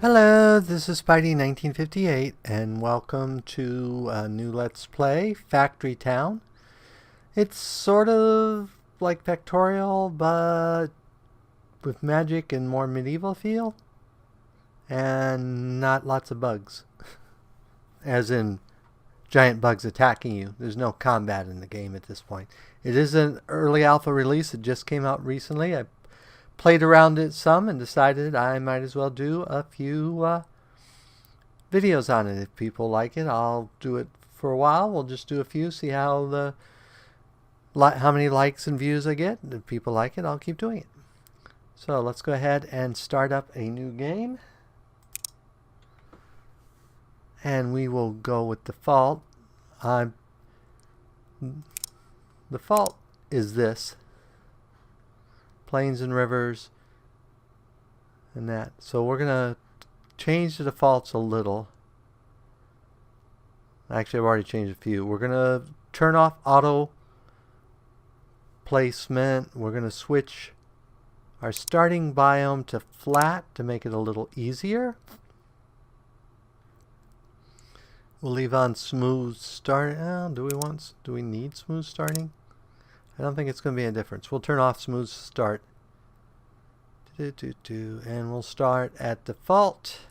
Hello, this is Spidey1958 and welcome to a new Let's Play, Factory Town. It's sort of like Factorial, but with magic and more medieval feel, and not lots of bugs. As in giant bugs attacking you. There's no combat in the game at this point. It is an early alpha release. It just came out recently. I played around it some and decided I might as well do a few videos on it. If people like it, I'll do it for a while. We'll just do a few, see how many likes and views I get. If people like it, I'll keep doing it. So let's go ahead and start up a new game. And we will go with default. Default is this. Plains and rivers and that. So we're going to change the defaults a little. Actually, I've already changed a few. We're going to turn off auto placement. We're going to switch our starting biome to flat to make it a little easier. We'll leave on smooth start. Do we need smooth starting? I don't think it's going to be a difference. We'll turn off smooth start. And we'll start at default.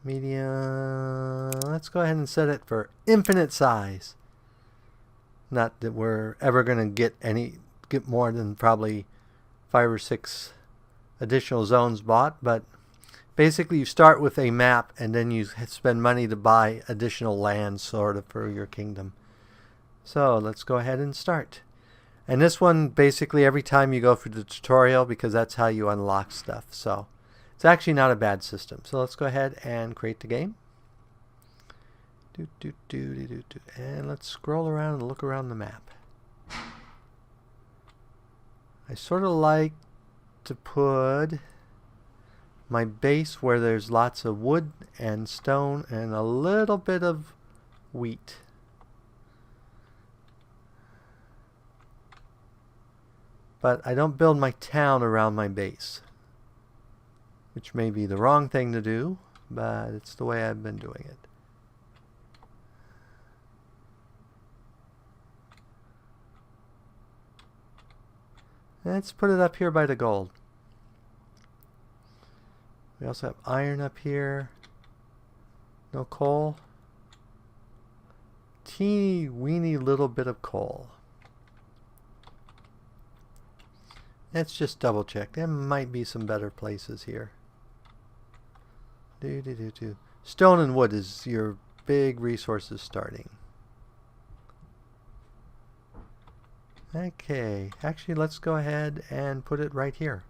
Medium. Let's go ahead and set it for infinite size. Not that we're ever going to get more than probably 5 or 6 additional zones bought, but basically you start with a map and then you spend money to buy additional land sort of for your kingdom. So let's go ahead and start. And this one, basically every time you go through the tutorial, because that's how you unlock stuff. So it's actually not a bad system. So let's go ahead and create the game. And let's scroll around and look around the map. I sort of like to put my base where there's lots of wood and stone and a little bit of wheat. But I don't build my town around my base, which may be the wrong thing to do, but it's the way I've been doing it. Let's put it up here by the gold. We also have iron up here. No coal. Teeny weeny little bit of coal. Let's just double check. There might be some better places here. Stone and wood is your big resources starting. Okay, actually let's go ahead and put it right here.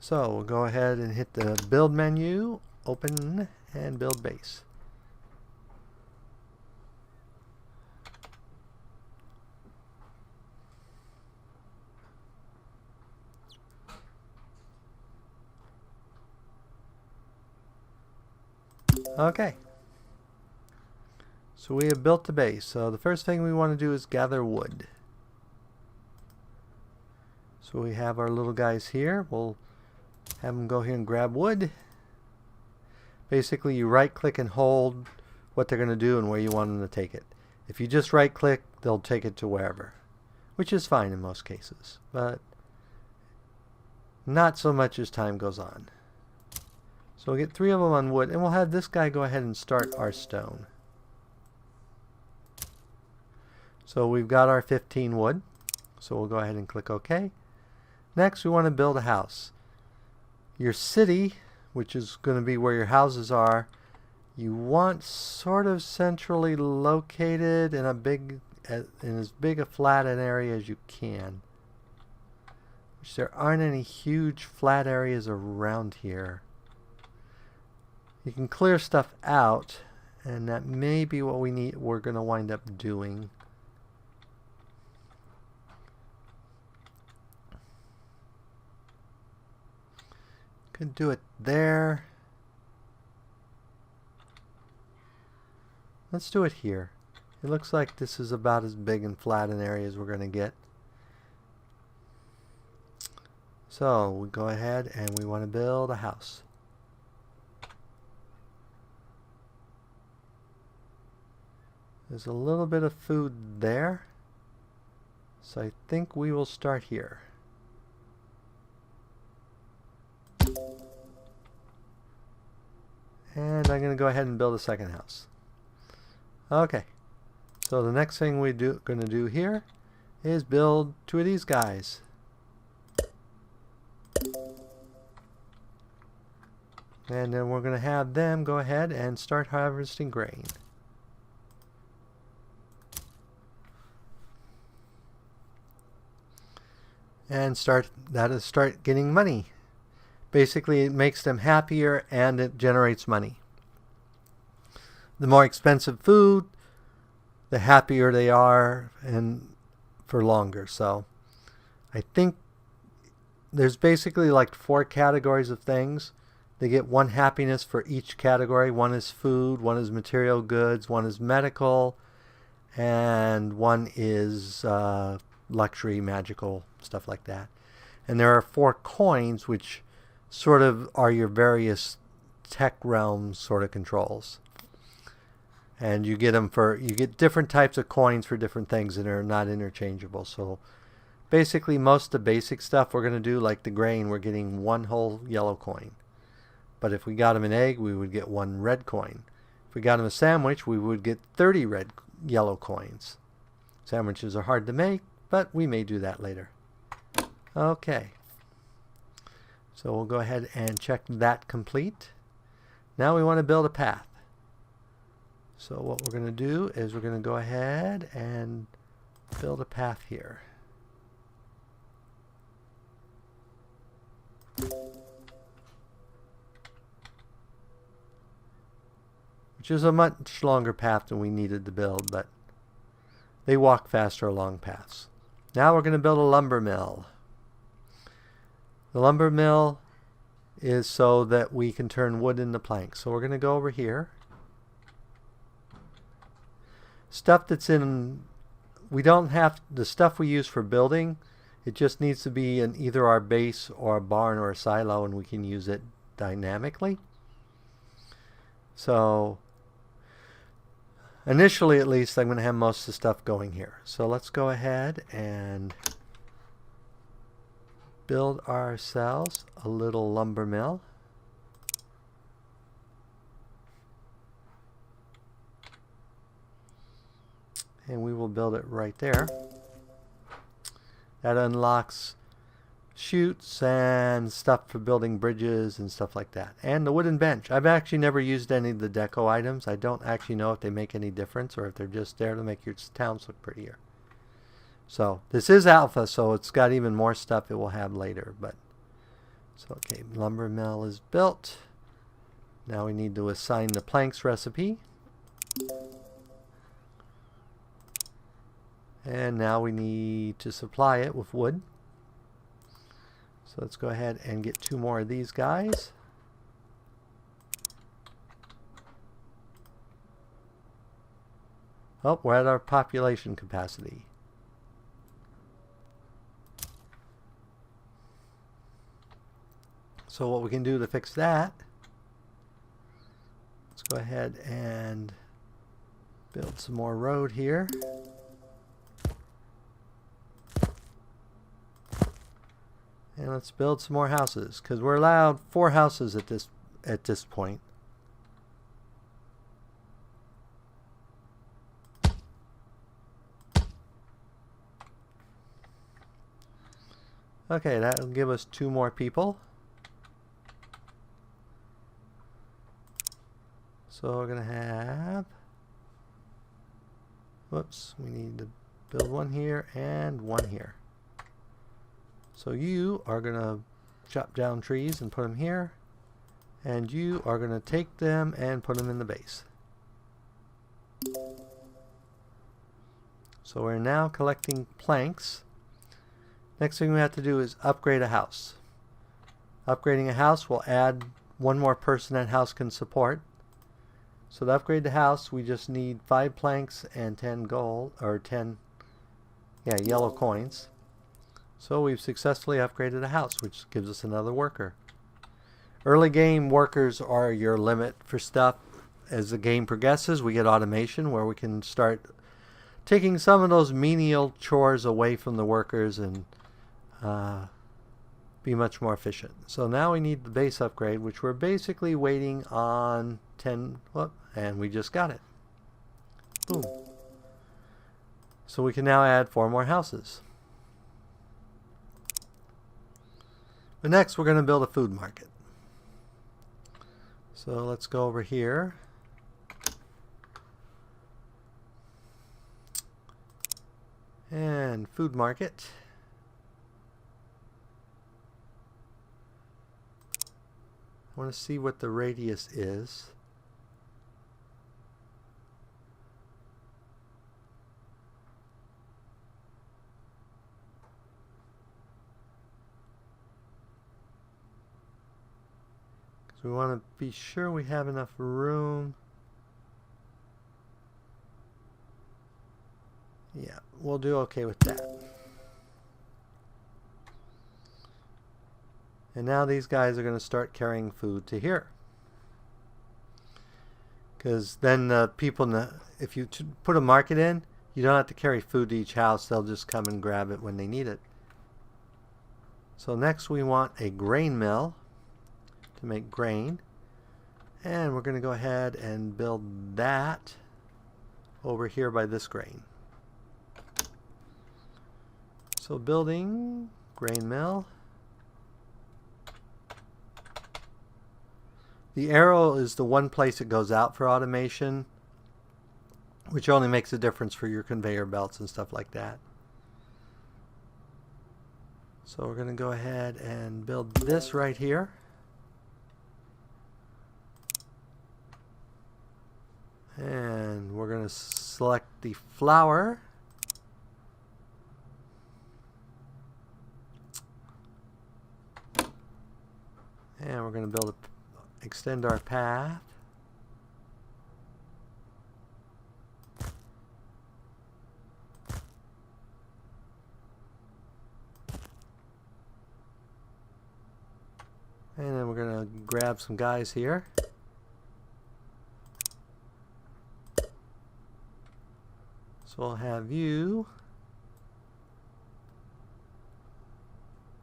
So we'll go ahead and hit the build menu, open and build base. Okay. So we have built the base. So the first thing we want to do is gather wood. So we have our little guys here. We'll have them go here and grab wood. Basically you right click and hold what they're going to do and where you want them to take it. If you just right click, they'll take it to wherever, which is fine in most cases, but not so much as time goes on. So we'll get 3 of them on wood, and we'll have this guy go ahead and start our stone. So we've got our 15 wood, so we'll go ahead and click OK. Next we want to build a house. Your city, which is going to be where your houses are, you want sort of centrally located in as big a flat an area as you can. Which there aren't any huge flat areas around here. You can clear stuff out, and that may be what we're going to wind up doing. Could do it there. Let's do it here. It looks like this is about as big and flat an area as we're going to get. So we go ahead and we want to build a house. There's a little bit of food there, so I think we will start here. And I'm going to go ahead and build a second house. Okay, so the next thing we're going to do here is build 2 of these guys. And then we're going to have them go ahead and start harvesting grain. And start getting money. Basically, it makes them happier and it generates money. The more expensive food, the happier they are and for longer. So I think there's basically like 4 categories of things. They get 1 happiness for each category. 1 is food, 1 is material goods, 1 is medical, and 1 is luxury, magical, stuff like that. And there are 4 coins, which sort of are your various tech realm sort of controls. And you get different types of coins for different things that are not interchangeable. So basically most of the basic stuff we're going to do, like the grain, we're getting 1 whole yellow coin. But if we got them an egg, we would get 1 red coin. If we got them a sandwich, we would get 30 yellow coins. Sandwiches are hard to make, but we may do that later. Okay. So we'll go ahead and check that complete. Now we want to build a path. So what we're going to do is we're going to go ahead and build a path here. Which is a much longer path than we needed to build, but they walk faster along paths. Now we're going to build a lumber mill. The lumber mill is so that we can turn wood into planks. So we're going to go over here. Stuff that's in, we don't have, the stuff we use for building, it just needs to be in either our base or a barn or a silo, and we can use it dynamically. So initially, at least, I'm going to have most of the stuff going here. So let's go ahead and build ourselves a little lumber mill. And we will build it right there. That unlocks chutes and stuff for building bridges and stuff like that. And the wooden bench. I've actually never used any of the deco items. I don't actually know if they make any difference or if they're just there to make your towns look prettier. So this is alpha, so it's got even more stuff it will have later. But so okay, lumber mill is built. Now we need to assign the planks recipe. And now we need to supply it with wood. So let's go ahead and get 2 more of these guys. Oh, we're at our population capacity. So what we can do to fix that, let's go ahead and build some more road here. And let's build some more houses, because we're allowed 4 houses at this point. Okay, that'll give us 2 more people. So we're going to have, whoops, we need to build 1 here and 1 here. So you are going to chop down trees and put them here. And you are going to take them and put them in the base. So we're now collecting planks. Next thing we have to do is upgrade a house. Upgrading a house will add 1 more person that house can support. So to upgrade the house, we just need 5 planks and 10 gold, or 10 yellow coins. So we've successfully upgraded a house, which gives us another worker. Early game workers are your limit for stuff. As the game progresses, we get automation where we can start taking some of those menial chores away from the workers and be much more efficient. So now we need the base upgrade, which we're basically waiting on 10, and we just got it. Boom. So we can now add 4 more houses. But next we're going to build a food market. So let's go over here. And food market. I want to see what the radius is. So we want to be sure we have enough room. Yeah, we'll do okay with that. And now these guys are going to start carrying food to here. Because then the people, if you put a market in, you don't have to carry food to each house. They'll just come and grab it when they need it. So next we want a grain mill to make grain. And we're going to go ahead and build that over here by this grain. So building grain mill. The arrow is the one place it goes out for automation, which only makes a difference for your conveyor belts and stuff like that. So we're going to go ahead and build this right here. And we're going to select the flour. And we're going to extend our path. And then we're going to grab some guys here. So we'll have you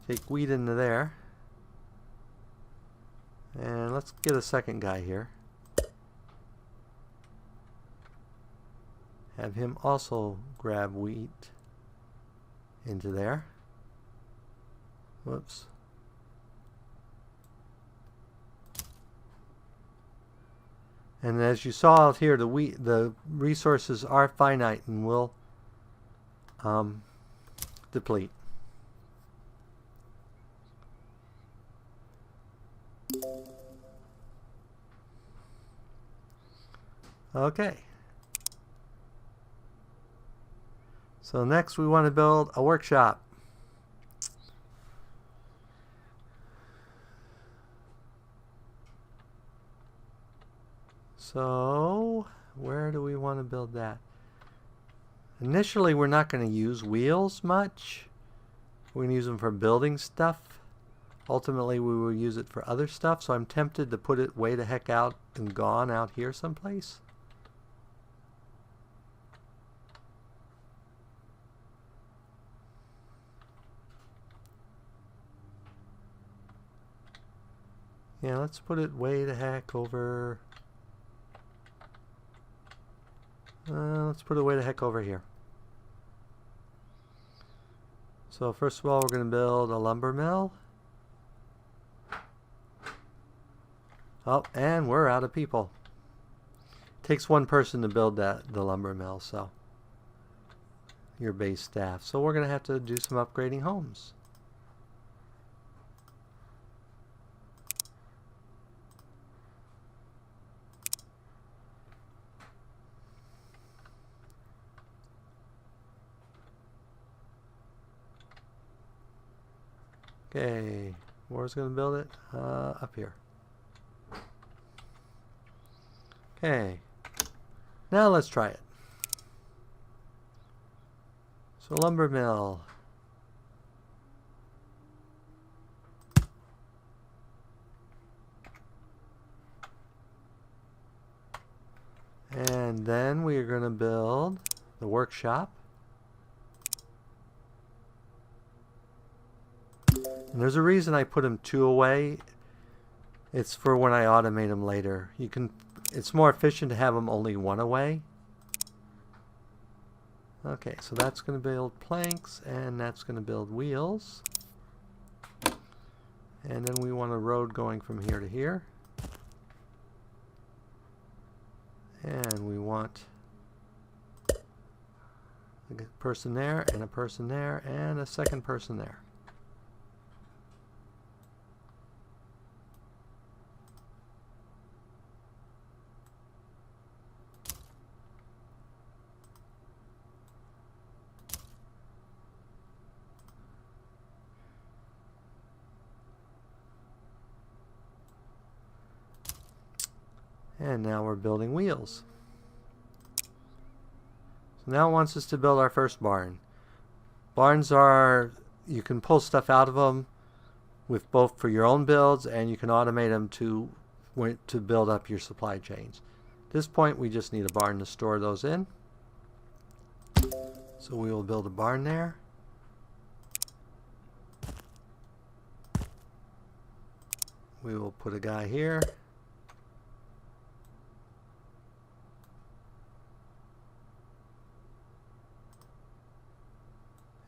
take wheat into there. And let's get a second guy here. Have him also grab wheat into there. Whoops. And as you saw out here, the resources are finite and will deplete. Okay. So next we want to build a workshop. So where do we want to build that? Initially we're not going to use wheels much. We're going to use them for building stuff. Ultimately we will use it for other stuff, so I'm tempted to put it way the heck out and gone out here someplace. Yeah, let's put it way the heck over. Let's put it way the heck over here. So first of all, we're going to build a lumber mill. Oh, and we're out of people. It takes one person to build the lumber mill, so your base staff. So we're going to have to do some upgrading homes. Okay, where's going to build it? Up here. Okay, now let's try it. So lumber mill. then we are going to build the workshop. And there's a reason I put them 2 away. It's for when I automate them later. It's more efficient to have them only 1 away. Okay, so that's going to build planks, and that's going to build wheels. And then we want a road going from here to here. And we want a person there, and a person there, and a second person there. And now we're building wheels. So now it wants us to build our first barn. Barns are, you can pull stuff out of them with both for your own builds, and you can automate them to build up your supply chains. At this point we just need a barn to store those in. So we will build a barn there. We will put a guy here.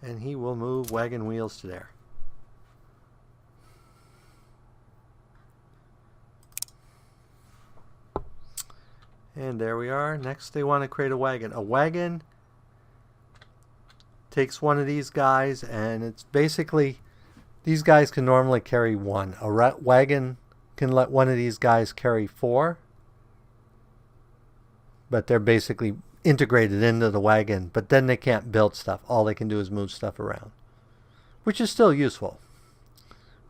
And he will move wagon wheels to there. And there we are. Next they want to create a wagon. A wagon takes one of these guys, and it's basically, these guys can normally carry 1. A wagon can let one of these guys carry 4. But they're basically integrated into the wagon, but then they can't build stuff. All they can do is move stuff around, which is still useful.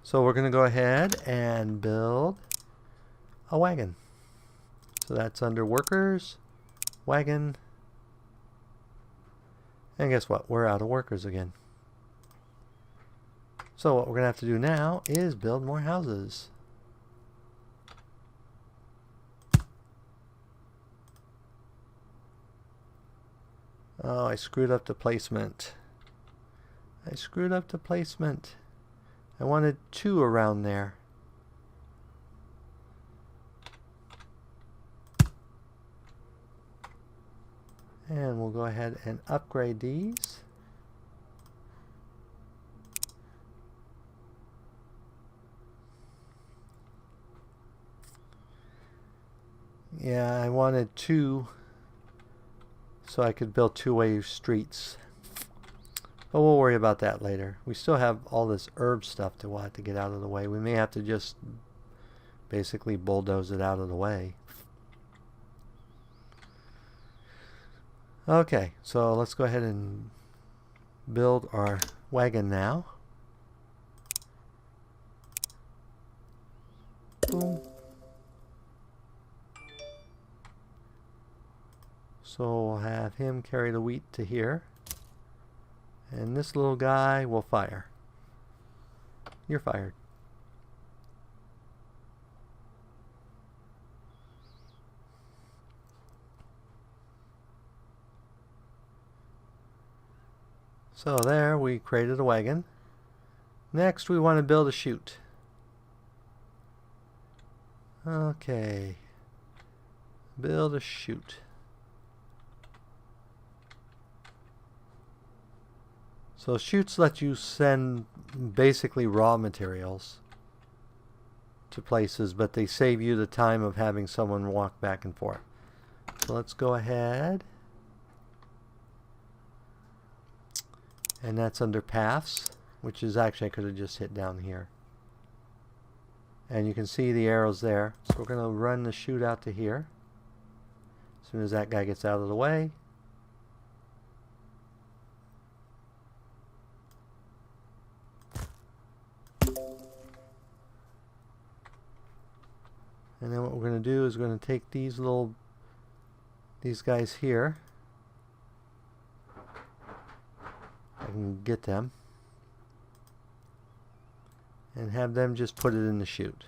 So we're going to go ahead and build a wagon. So that's under workers, wagon, and guess what? We're out of workers again. So what we're going to have to do now is build more houses. Oh, I screwed up the placement. I screwed up the placement. I wanted 2 around there. And we'll go ahead and upgrade these. Yeah, I wanted 2 so I could build 2-way streets. But we'll worry about that later. We still have all this herb stuff to want to get out of the way. We may have to just basically bulldoze it out of the way. Okay, so let's go ahead and build our wagon now. Boom. So we'll have him carry the wheat to here. And this little guy will fire. You're fired. So there, we created a wagon. Next, we want to build a chute. Okay. Build a chute. So chutes let you send basically raw materials to places, but they save you the time of having someone walk back and forth. So let's go ahead. And that's under paths, which is actually, I could have just hit down here. And you can see the arrows there. So we're going to run the chute out to here. As soon as that guy gets out of the way. And then what we're going to do is we're going to take these guys here. I can get them. And have them just put it in the chute.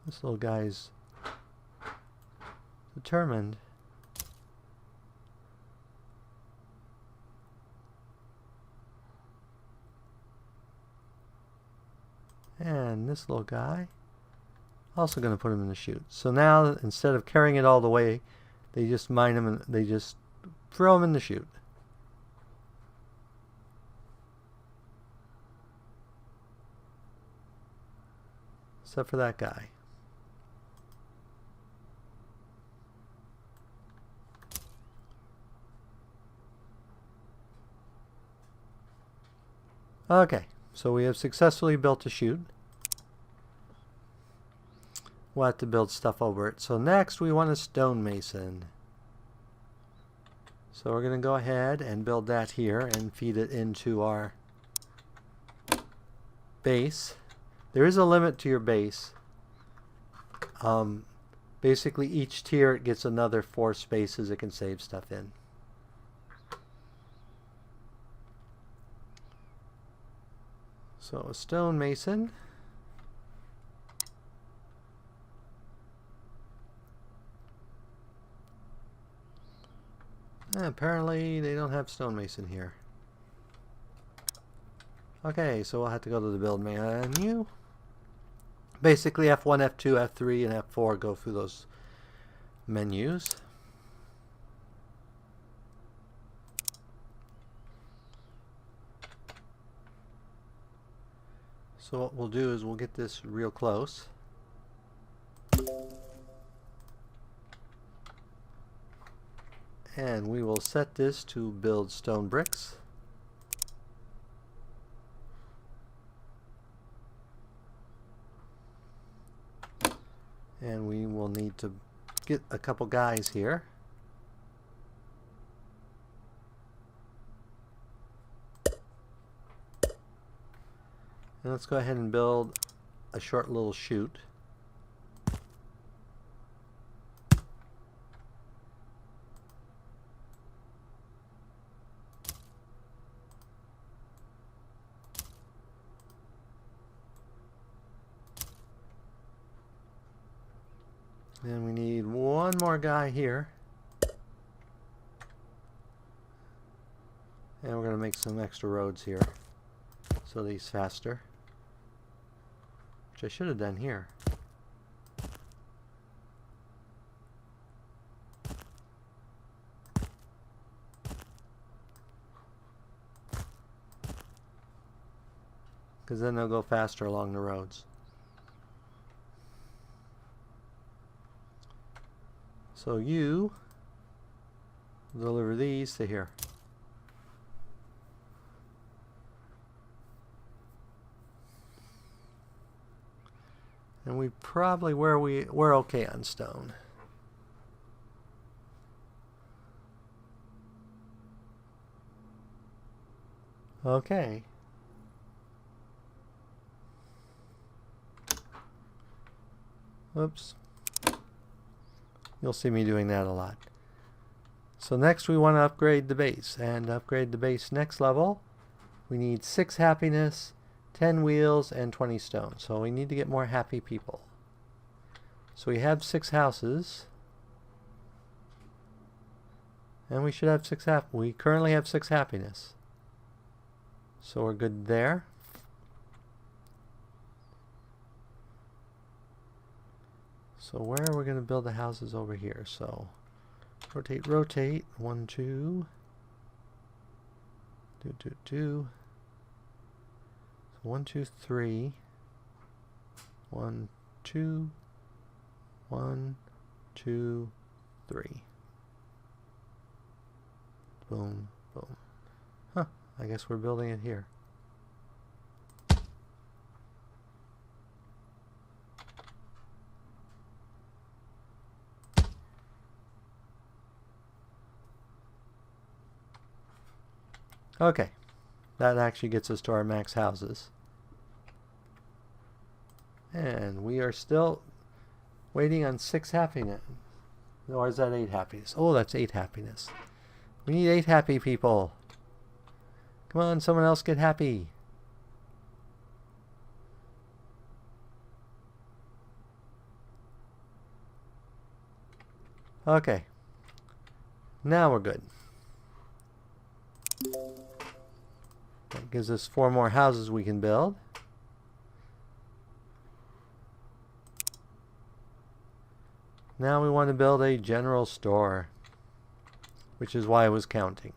This little guy's determined. And this little guy, also going to put him in the chute. So now, instead of carrying it all the way, they just mine him and they just throw him in the chute. Except for that guy. Okay, so we have successfully built a chute. We'll have to build stuff over it. So next we want a stonemason. So we're going to go ahead and build that here and feed it into our base. There is a limit to your base. Basically each tier it gets another 4 spaces it can save stuff in. So a stonemason. Apparently they don't have stonemason here. Okay, so we'll have to go to the build menu. Basically F1, F2, F3, and F4 go through those menus. So what we'll do is we'll get this real close. And we will set this to build stone bricks. And we will need to get a couple guys here. And let's go ahead and build a short little chute. And we need one more guy here. And we're going to make some extra roads here so that he's faster. Which I should have done here. Because then they'll go faster along the roads. So you deliver these to here. And we probably we're okay on stone. Okay. Whoops. You'll see me doing that a lot. So next we want to upgrade the base. And to upgrade the base next level, we need 6 happiness, 10 wheels, and 20 stone. So we need to get more happy people. So we have 6 houses. And we should have 6 we currently have 6 happiness. So we're good there. So where are we going to build the houses over here? So rotate, rotate. 1, 2. 2, 2, 2. 1, 2, 3. 1, 2. 1, 2, 3. Boom, boom. Huh, I guess we're building it here. Okay, that actually gets us to our max houses. And we are still waiting on 6 happiness. Or is that 8 happiness? Oh, that's 8 happiness. We need 8 happy people. Come on, someone else get happy. Okay. Now we're good. That gives us 4 more houses we can build. Now we want to build a general store, which is why I was counting.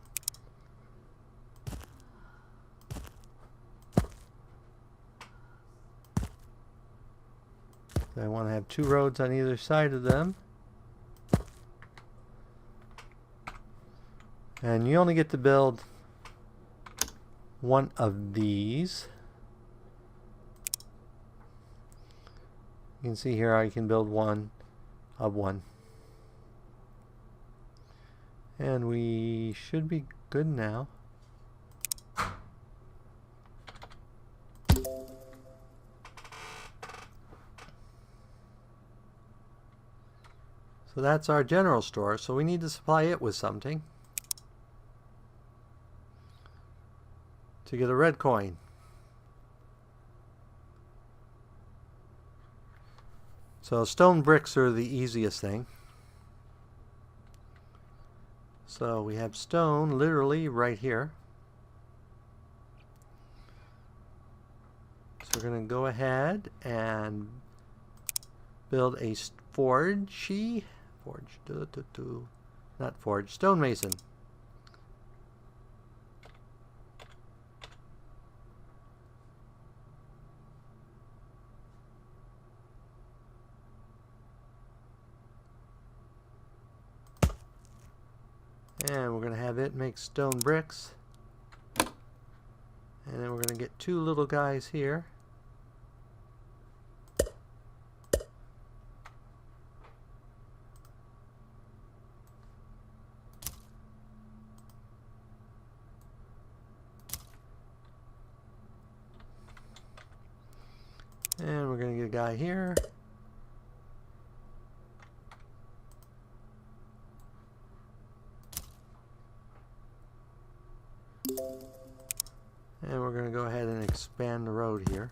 So I want to have 2 roads on either side of them. And you only get to build one of these. You can see here I can build one of one. And we should be good now. So that's our general store, so we need to supply it with something to get a red coin. So stone bricks are the easiest thing. So we have stone literally right here. So we're going to go ahead and build a stonemason. And we're going to have it make stone bricks. And then we're going to get 2 little guys here. And we're going to get a guy here. And we're going to go ahead and expand the road here.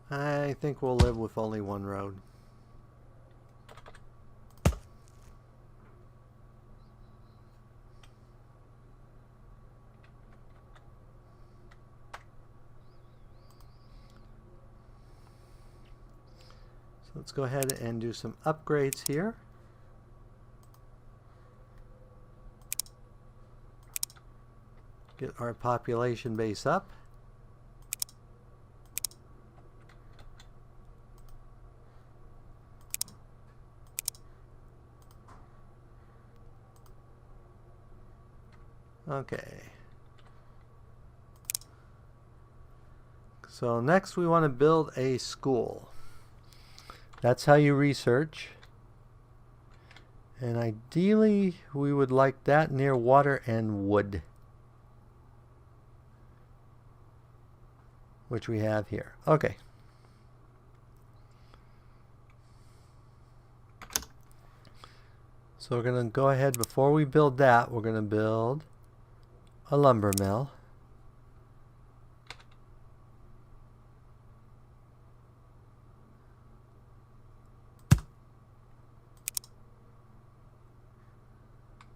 I think we'll live with only one road. So let's go ahead and do some upgrades here. Get our population base up. Okay. So next we want to build a school. That's how you research. And ideally we would like that near water and wood, which we have here. Okay. So we're going to go ahead, before we build that, we're going to build a lumber mill.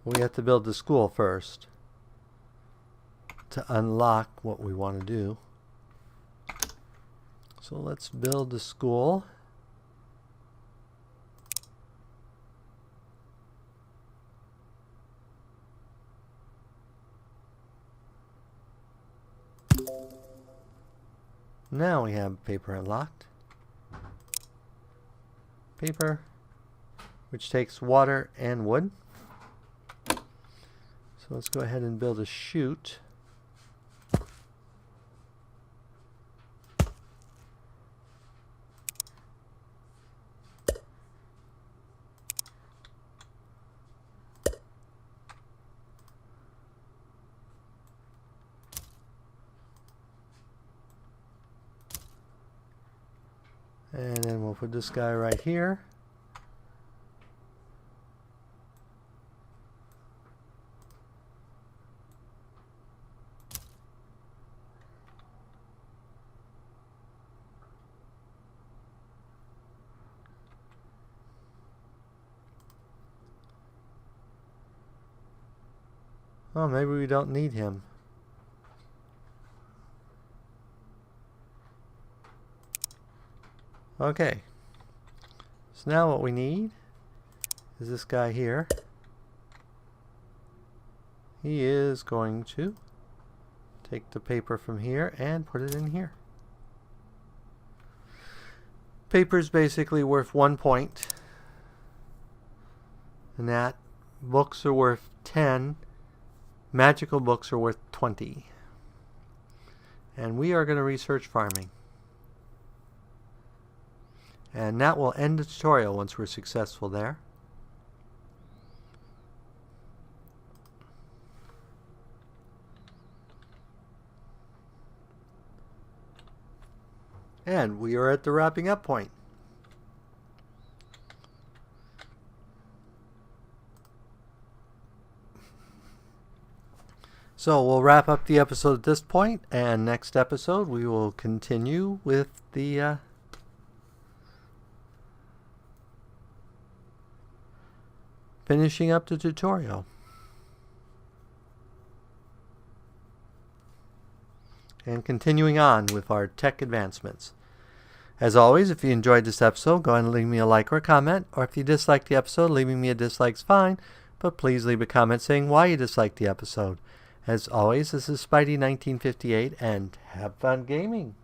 We have to build the school first to unlock what we want to do. So let's build the school. Now we have paper unlocked. Paper, which takes water and wood. So let's go ahead and build a chute. And then we'll put this guy right here. Oh, maybe we don't need him. Okay. So now what we need is this guy here. He is going to take the paper from here and put it in here. Paper is basically worth 1 point. And that books are worth 10. Magical books are worth 20. And we are going to research farming. And that will end the tutorial once we're successful there. And we are at the wrapping up point. So we'll wrap up the episode at this point, and next episode we will continue with the finishing up the tutorial. And continuing on with our tech advancements. As always, if you enjoyed this episode, go ahead and leave me a like or a comment. Or if you disliked the episode, leaving me a dislike is fine. But please leave a comment saying why you disliked the episode. As always, this is Spidey1958, and have fun gaming.